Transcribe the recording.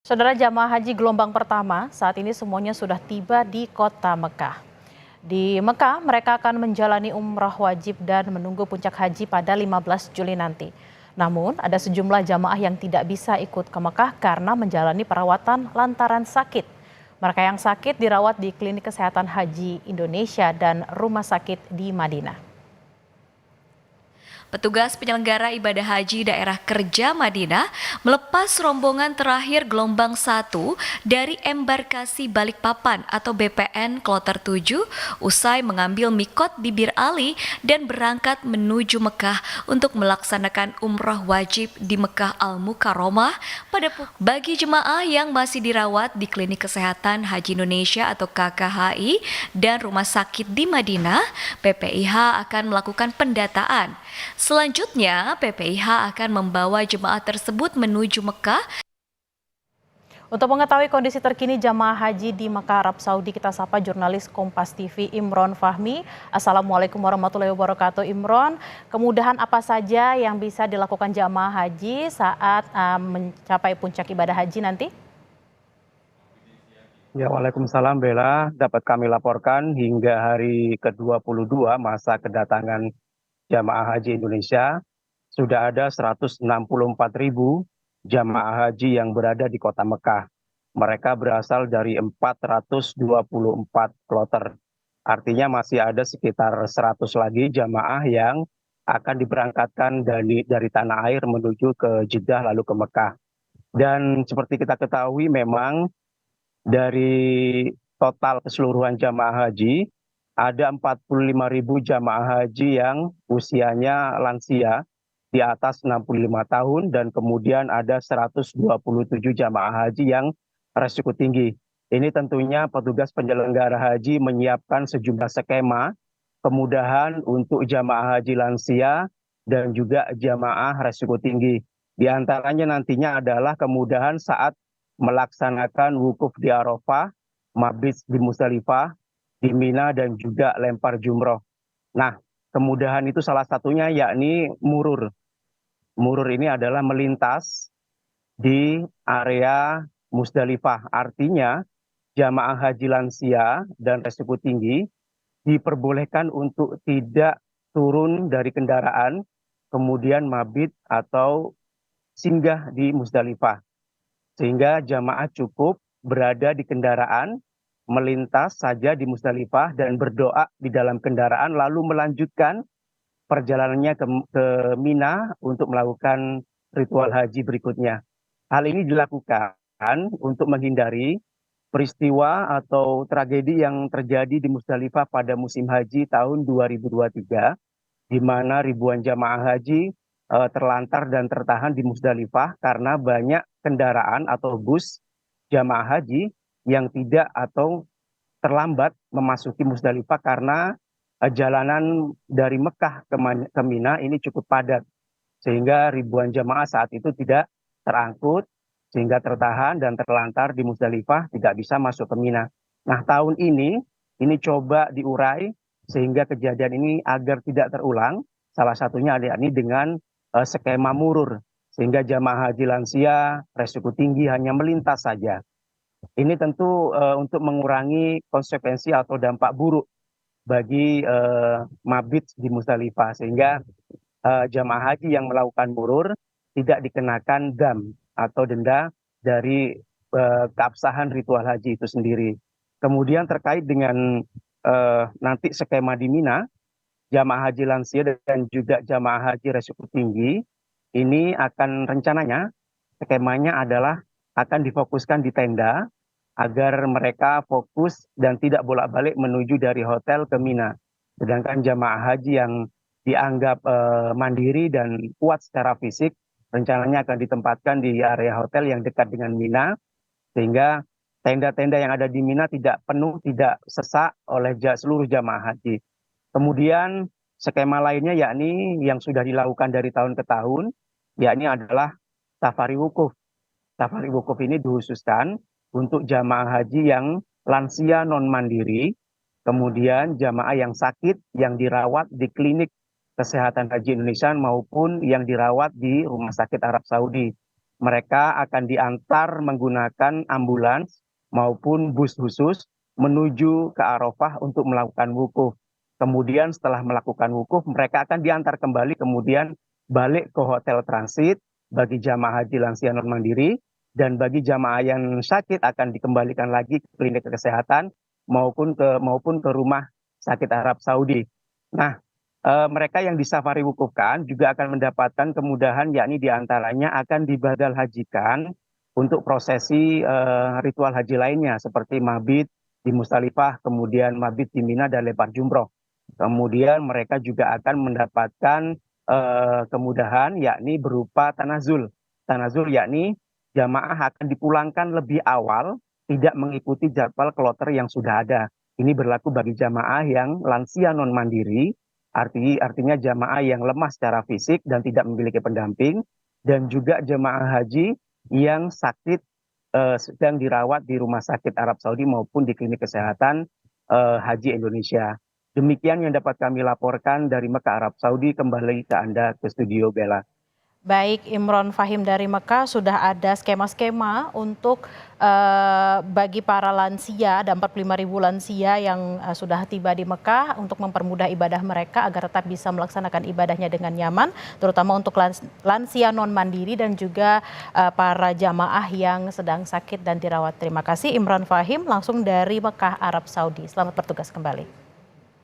Saudara jamaah haji gelombang pertama saat ini semuanya sudah tiba di kota Mekah. Di Mekah mereka akan menjalani umrah wajib dan menunggu puncak haji pada 15 Juli nanti. Namun ada sejumlah jamaah yang tidak bisa ikut ke Mekah karena menjalani perawatan lantaran sakit. Mereka yang sakit dirawat di Klinik Kesehatan Haji Indonesia dan rumah sakit di Madinah. Petugas penyelenggara ibadah haji daerah kerja Madinah melepas rombongan terakhir gelombang 1 dari embarkasi Balikpapan atau BPN Kloter 7 usai mengambil mikot bibir Ali dan berangkat menuju Mekah untuk melaksanakan umrah wajib di Mekah Al-Mukarramah bagi jemaah yang masih dirawat di Klinik Kesehatan Haji Indonesia atau KKHI dan rumah sakit di Madinah, PPIH akan melakukan pendataan. Selanjutnya, PPIH akan membawa jemaah tersebut menuju Mekah. Untuk mengetahui kondisi terkini jamaah haji di Mekah, Arab Saudi, kita sapa jurnalis Kompas TV Imron Fahmi. Assalamualaikum warahmatullahi wabarakatuh, Imron. Kemudahan apa saja yang bisa dilakukan jamaah haji saat mencapai puncak ibadah haji nanti? Ya, Waalaikumsalam Bella. Dapat kami laporkan hingga hari ke-22 masa kedatangan jamaah haji Indonesia, sudah ada 164.000 jamaah haji yang berada di kota Mekah. Mereka berasal dari 424 kloter. Artinya masih ada sekitar 100 lagi jamaah yang akan diberangkatkan dari tanah air menuju ke Jeddah lalu ke Mekah. Dan seperti kita ketahui memang dari total keseluruhan jamaah haji, ada 45.000 jamaah haji yang usianya lansia di atas 65 tahun dan kemudian ada 127 jamaah haji yang resiko tinggi. Ini tentunya petugas penyelenggara haji menyiapkan sejumlah skema kemudahan untuk jamaah haji lansia dan juga jamaah resiko tinggi. Di antaranya nantinya adalah kemudahan saat melaksanakan wukuf di Arafah, mabit di Musdalifah, di Mina dan juga lempar jumroh. Nah, kemudahan itu salah satunya yakni murur. Murur ini adalah melintas di area Musdalifah. Artinya jamaah haji lansia dan resiko tinggi diperbolehkan untuk tidak turun dari kendaraan, kemudian mabit atau singgah di Musdalifah. Sehingga jamaah cukup berada di kendaraan, melintas saja di Musdalifah dan berdoa di dalam kendaraan lalu melanjutkan perjalanannya ke Mina untuk melakukan ritual haji berikutnya. Hal ini dilakukan untuk menghindari peristiwa atau tragedi yang terjadi di Musdalifah pada musim haji tahun 2023, di mana ribuan jamaah haji terlantar dan tertahan di Musdalifah karena banyak kendaraan atau bus jamaah haji yang tidak atau terlambat memasuki Musdalifah karena jalanan dari Mekah ke Mina ini cukup padat sehingga ribuan jamaah saat itu tidak terangkut sehingga tertahan dan terlantar di Musdalifah tidak bisa masuk ke Mina. Nah, tahun ini coba diurai sehingga kejadian ini agar tidak terulang. Salah satunya yakni dengan skema murur sehingga jamaah haji lansia resiko tinggi hanya melintas saja. Ini tentu untuk mengurangi konsekuensi atau dampak buruk bagi mabit di Musdalifah sehingga jamaah haji yang melakukan murur tidak dikenakan dam atau denda dari keabsahan ritual haji itu sendiri. Kemudian terkait dengan nanti skema di Mina, jamaah haji lansia dan juga jamaah haji resiko tinggi ini akan rencananya skemanya adalah akan difokuskan di tenda agar mereka fokus dan tidak bolak-balik menuju dari hotel ke Mina. Sedangkan jamaah haji yang dianggap mandiri dan kuat secara fisik rencananya akan ditempatkan di area hotel yang dekat dengan Mina sehingga tenda-tenda yang ada di Mina tidak penuh, tidak sesak oleh seluruh jamaah haji. Kemudian skema lainnya yakni yang sudah dilakukan dari tahun ke tahun, yakni adalah safari wukuf. Safari wukuf ini dikhususkan untuk jamaah haji yang lansia non-mandiri, kemudian jamaah yang sakit yang dirawat di klinik kesehatan haji Indonesia maupun yang dirawat di rumah sakit Arab Saudi. mereka akan diantar menggunakan ambulans maupun bus khusus menuju ke Arafah untuk melakukan wukuf. Kemudian setelah melakukan wukuf, mereka akan diantar kembali kemudian balik ke hotel transit bagi jamaah haji lansia non mandiri, dan bagi jamaah yang sakit akan dikembalikan lagi ke klinik kesehatan maupun ke rumah sakit Arab Saudi. Nah, mereka yang disafari wukufkan juga akan mendapatkan kemudahan, yakni diantaranya akan dibadal hajikan untuk prosesi ritual haji lainnya seperti mabit di Musdalifah, kemudian mabit di Mina dan lempar jumroh. Kemudian mereka juga akan mendapatkan kemudahan yakni berupa tanazul. Tanazul yakni jamaah akan dipulangkan lebih awal, tidak mengikuti jadwal kloter yang sudah ada. Ini berlaku bagi jamaah yang lansia non mandiri, artinya jamaah yang lemah secara fisik dan tidak memiliki pendamping, dan juga jamaah haji yang sakit sedang dirawat di rumah sakit Arab Saudi maupun di klinik kesehatan haji Indonesia. Demikian yang dapat kami laporkan dari Mekah, Arab Saudi. Kembali ke Anda ke studio, Bella. Baik, Imron Fahim dari Mekah, sudah ada skema-skema untuk bagi para lansia, ada 45.000 lansia yang sudah tiba di Mekah untuk mempermudah ibadah mereka agar tetap bisa melaksanakan ibadahnya dengan nyaman, terutama untuk lansia non mandiri dan juga para jamaah yang sedang sakit dan dirawat. Terima kasih Imron Fahim langsung dari Mekah, Arab Saudi. Selamat bertugas kembali.